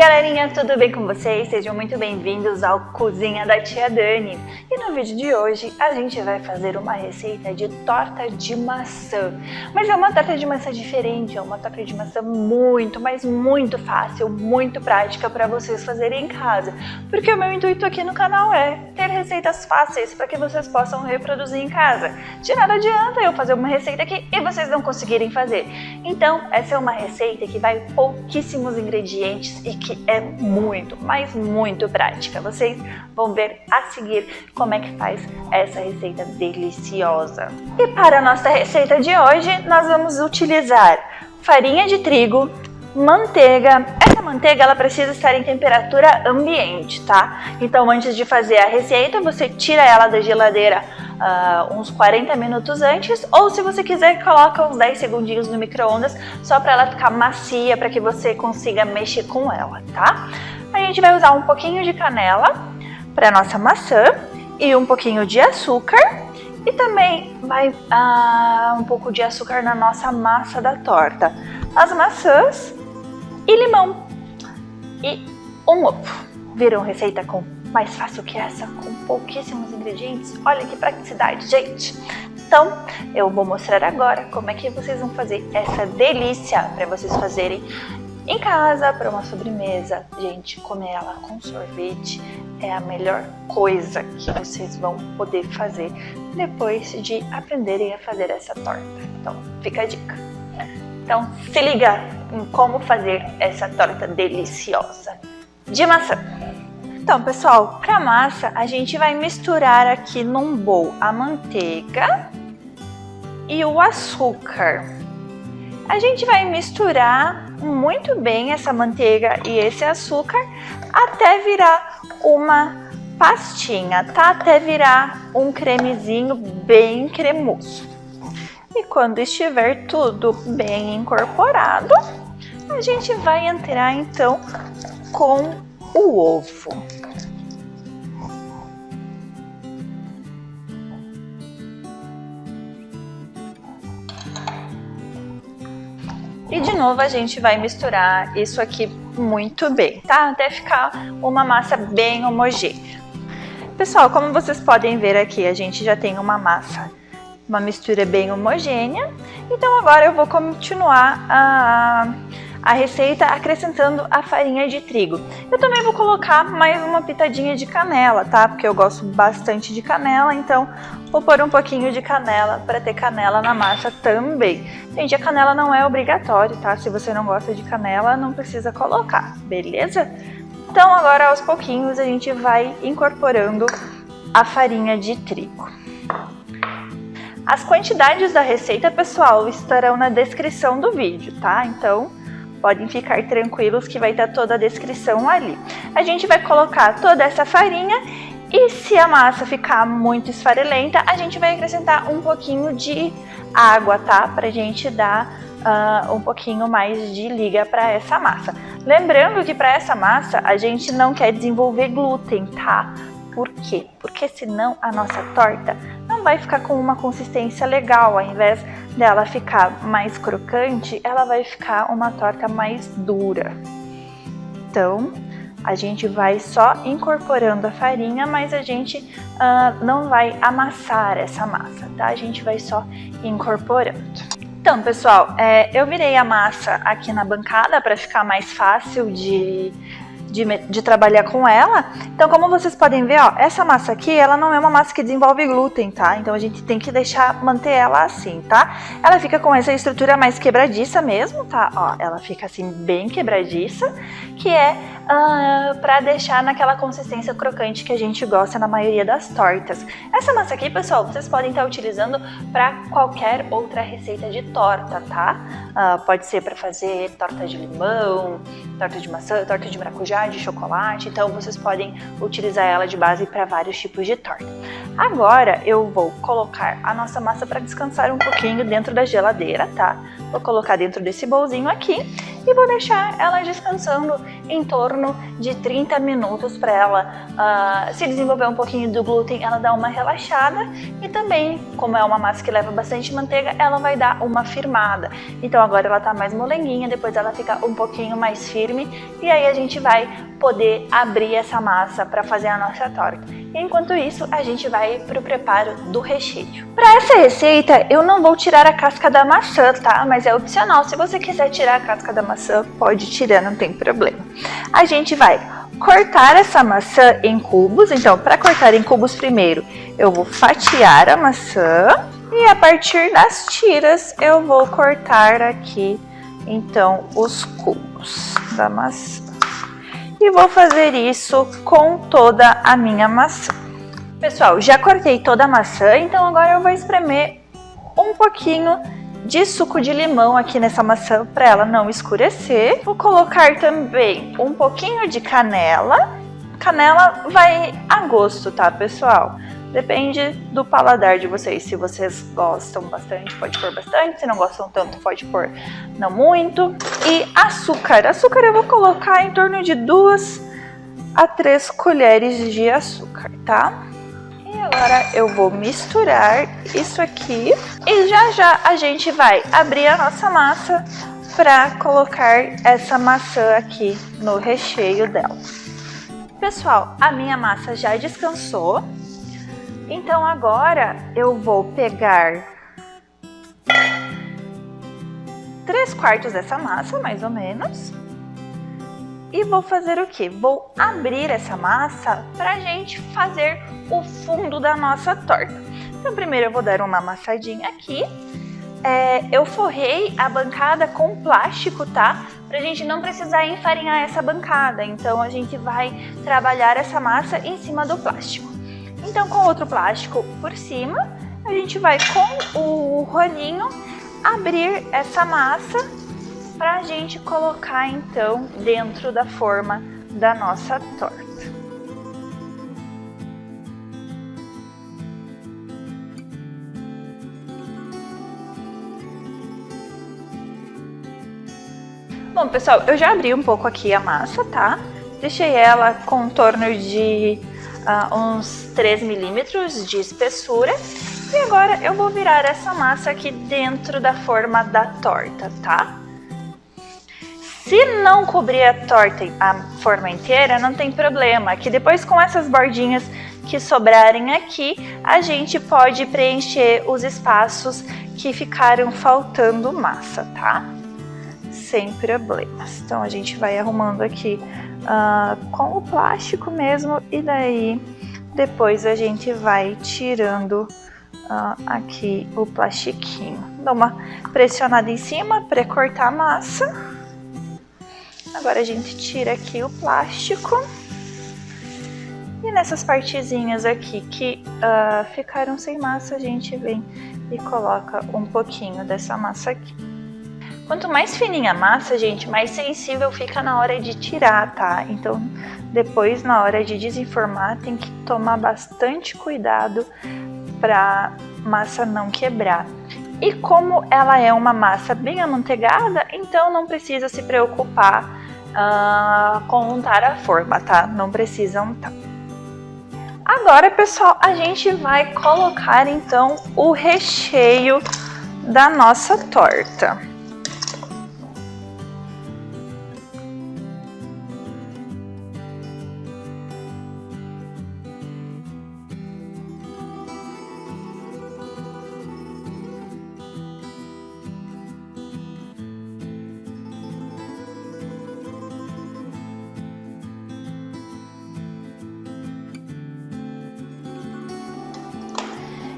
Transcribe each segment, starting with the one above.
galerinha, tudo bem com vocês? Sejam muito bem-vindos ao Cozinha da Tia Dani. E no vídeo de hoje a gente vai fazer uma receita de torta de maçã. Mas é uma torta de maçã diferente, é uma torta de maçã muito, mas muito fácil, muito prática para vocês fazerem em casa. Porque o meu intuito aqui no canal é ter receitas fáceis para que vocês possam reproduzir em casa. De nada adianta eu fazer uma receita aqui e vocês não conseguirem fazer. Então, essa é uma receita que vai pouquíssimos ingredientes e que é muito, mas muito prática. Vocês vão ver a seguir como é que faz essa receita deliciosa. E para a nossa receita de hoje, nós vamos utilizar farinha de trigo, manteiga. Essa manteiga ela precisa estar em temperatura ambiente, tá? Então, antes de fazer a receita, você tira ela da geladeira uns 40 minutos antes, ou se você quiser, coloca uns 10 segundinhos no micro-ondas, só para ela ficar macia, para que você consiga mexer com ela, tá? A gente vai usar um pouquinho de canela para nossa maçã e um pouquinho de açúcar, e também vai um pouco de açúcar na nossa massa da torta, as maçãs e limão e um ovo. Viram receita mais fácil que essa, com pouquíssimos ingredientes? Olha que praticidade, gente! Então, eu vou mostrar agora como é que vocês vão fazer essa delícia para vocês fazerem em casa, para uma sobremesa. Gente, comer ela com sorvete é a melhor coisa que vocês vão poder fazer depois de aprenderem a fazer essa torta. Então, fica a dica. Então, se liga em como fazer essa torta deliciosa de maçã. Então, pessoal, para a massa, a gente vai misturar aqui num bowl a manteiga e o açúcar. A gente vai misturar muito bem essa manteiga e esse açúcar até virar uma pastinha, tá? Até virar um cremezinho bem cremoso. E quando estiver tudo bem incorporado, a gente vai entrar então com o ovo. E de novo a gente vai misturar isso aqui muito bem, tá? Até ficar uma massa bem homogênea. Pessoal, como vocês podem ver aqui, a gente já tem uma massa, uma mistura bem homogênea. Então agora eu vou continuar a receita acrescentando a farinha de trigo. Eu também vou colocar mais uma pitadinha de canela, tá? Porque eu gosto bastante de canela, então vou pôr um pouquinho de canela para ter canela na massa também. Gente, a canela não é obrigatório, tá? Se você não gosta de canela, não precisa colocar, beleza? Então agora aos pouquinhos a gente vai incorporando a farinha de trigo. As quantidades da receita, pessoal, estarão na descrição do vídeo, tá? Então podem ficar tranquilos que vai estar toda a descrição ali. A gente vai colocar toda essa farinha e se a massa ficar muito esfarelenta, a gente vai acrescentar um pouquinho de água, tá? Pra gente dar um pouquinho mais de liga para essa massa. Lembrando que para essa massa a gente não quer desenvolver glúten, tá? Por quê? Porque senão a nossa torta não vai ficar com uma consistência legal. Ao invés dela ficar mais crocante, ela vai ficar uma torta mais dura. Então, a gente vai só incorporando a farinha, mas a gente não vai amassar essa massa, tá? A gente vai só incorporando. Então, pessoal, eu virei a massa aqui na bancada para ficar mais fácil de trabalhar com ela. Então, como vocês podem ver, ó, essa massa aqui, ela não é uma massa que desenvolve glúten, tá? Então, a gente tem que manter ela assim, tá? Ela fica com essa estrutura mais quebradiça mesmo, tá? Ó, ela fica assim, bem quebradiça, que é pra deixar naquela consistência crocante que a gente gosta na maioria das tortas. Essa massa aqui, pessoal, vocês podem estar utilizando para qualquer outra receita de torta, tá? Pode ser para fazer torta de limão, torta de maçã, torta de maracujá, de chocolate. Então vocês podem utilizar ela de base para vários tipos de torta. Agora eu vou colocar a nossa massa para descansar um pouquinho dentro da geladeira, tá? Vou colocar dentro desse bolzinho aqui e vou deixar ela descansando em torno de 30 minutos para ela se desenvolver um pouquinho do glúten, ela dá uma relaxada e também, como é uma massa que leva bastante manteiga, ela vai dar uma firmada. Então agora ela tá mais molenguinha, depois ela fica um pouquinho mais firme e aí a gente vai poder abrir essa massa para fazer a nossa torta. E enquanto isso, a gente vai para o preparo do recheio. Para essa receita, eu não vou tirar a casca da maçã, tá? Mas é opcional. Se você quiser tirar a casca da maçã, pode tirar, não tem problema. A gente vai cortar essa maçã em cubos. Então, para cortar em cubos primeiro, eu vou fatiar a maçã. E a partir das tiras, eu vou cortar aqui, então, os cubos da maçã. E vou fazer isso com toda a minha maçã. Pessoal, já cortei toda a maçã, então agora eu vou espremer um pouquinho de suco de limão aqui nessa maçã para ela não escurecer. Vou colocar também um pouquinho de canela. Canela vai a gosto, tá, pessoal? Depende do paladar de vocês. Se vocês gostam bastante, pode pôr bastante. Se não gostam tanto, pode pôr não muito. E açúcar. Açúcar eu vou colocar em torno de 2 a 3 colheres de açúcar, tá? E agora eu vou misturar isso aqui. E já a gente vai abrir a nossa massa para colocar essa maçã aqui no recheio dela. Pessoal, a minha massa já descansou. Então agora eu vou pegar 3/4 dessa massa, mais ou menos. E vou fazer o quê? Vou abrir essa massa pra gente fazer o fundo da nossa torta. Então primeiro eu vou dar uma amassadinha aqui. Eu forrei a bancada com plástico, tá? Pra gente não precisar enfarinhar essa bancada. Então a gente vai trabalhar essa massa em cima do plástico. Então, com outro plástico por cima, a gente vai com o rolinho abrir essa massa para a gente colocar, então, dentro da forma da nossa torta. Bom, pessoal, eu já abri um pouco aqui a massa, tá? Deixei ela com torno de uns 3 milímetros de espessura. E agora eu vou virar essa massa aqui dentro da forma da torta, tá? Se não cobrir a torta, a forma inteira, não tem problema, que depois com essas bordinhas que sobrarem aqui, a gente pode preencher os espaços que ficaram faltando massa, tá? Sem problemas. Então a gente vai arrumando aqui com o plástico mesmo e daí depois a gente vai tirando aqui o plastiquinho. Dá uma pressionada em cima para cortar a massa. Agora a gente tira aqui o plástico e nessas partezinhas aqui que ficaram sem massa, a gente vem e coloca um pouquinho dessa massa aqui. Quanto mais fininha a massa, gente, mais sensível fica na hora de tirar, tá? Então, depois, na hora de desenformar, tem que tomar bastante cuidado pra massa não quebrar. E como ela é uma massa bem amanteigada, então não precisa se preocupar com untar a forma, tá? Não precisa untar. Agora, pessoal, a gente vai colocar, então, o recheio da nossa torta.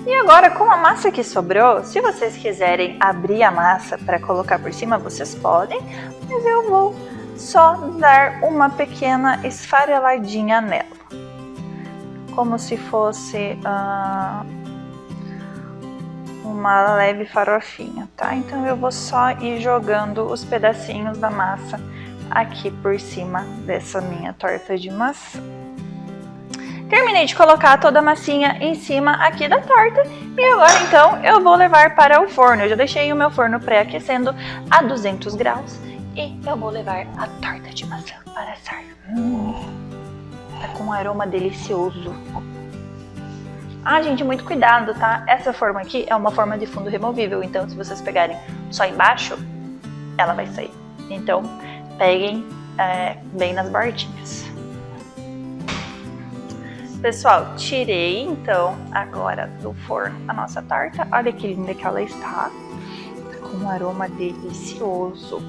E agora, com a massa que sobrou, se vocês quiserem abrir a massa para colocar por cima, vocês podem, mas eu vou só dar uma pequena esfareladinha nela, como se fosse uma leve farofinha, tá? Então eu vou só ir jogando os pedacinhos da massa aqui por cima dessa minha torta de maçã. Terminei de colocar toda a massinha em cima aqui da torta e agora então eu vou levar para o forno. Eu já deixei o meu forno pré-aquecendo a 200 graus e eu vou levar a torta de maçã para assar. Tá com um aroma delicioso. Ah, gente, muito cuidado, tá? Essa forma aqui é uma forma de fundo removível, então se vocês pegarem só embaixo, ela vai sair. Então, peguem bem nas bordinhas. Pessoal, tirei então agora do forno a nossa torta. Olha que linda que ela está. Tá com um aroma delicioso.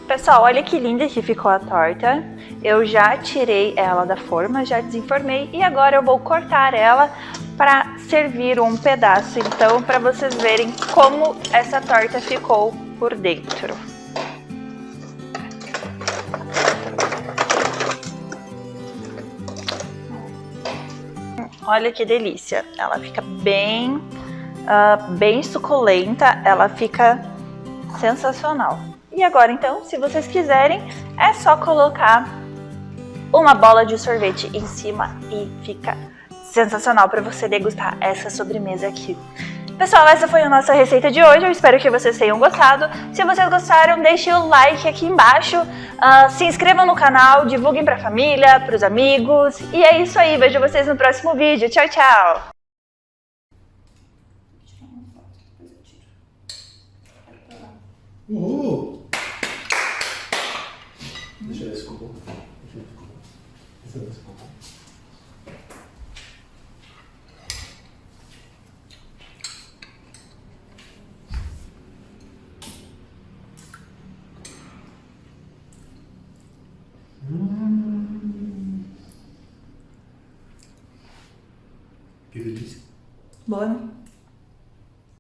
Pessoal, olha que linda que ficou a torta. Eu já tirei ela da forma, já desenformei e agora eu vou cortar ela para servir um pedaço, então, para vocês verem como essa torta ficou por dentro. Olha que delícia, ela fica bem suculenta, ela fica sensacional. E agora então, se vocês quiserem, é só colocar uma bola de sorvete em cima e fica sensacional para você degustar essa sobremesa aqui. Pessoal, essa foi a nossa receita de hoje, eu espero que vocês tenham gostado. Se vocês gostaram, deixem o like aqui embaixo, se inscrevam no canal, divulguem para a família, para os amigos. E é isso aí, vejo vocês no próximo vídeo. Tchau, tchau! Deixa eu ver se ficou bom. Deixa eu ver se ficou bom. Que delícia. Boa, né?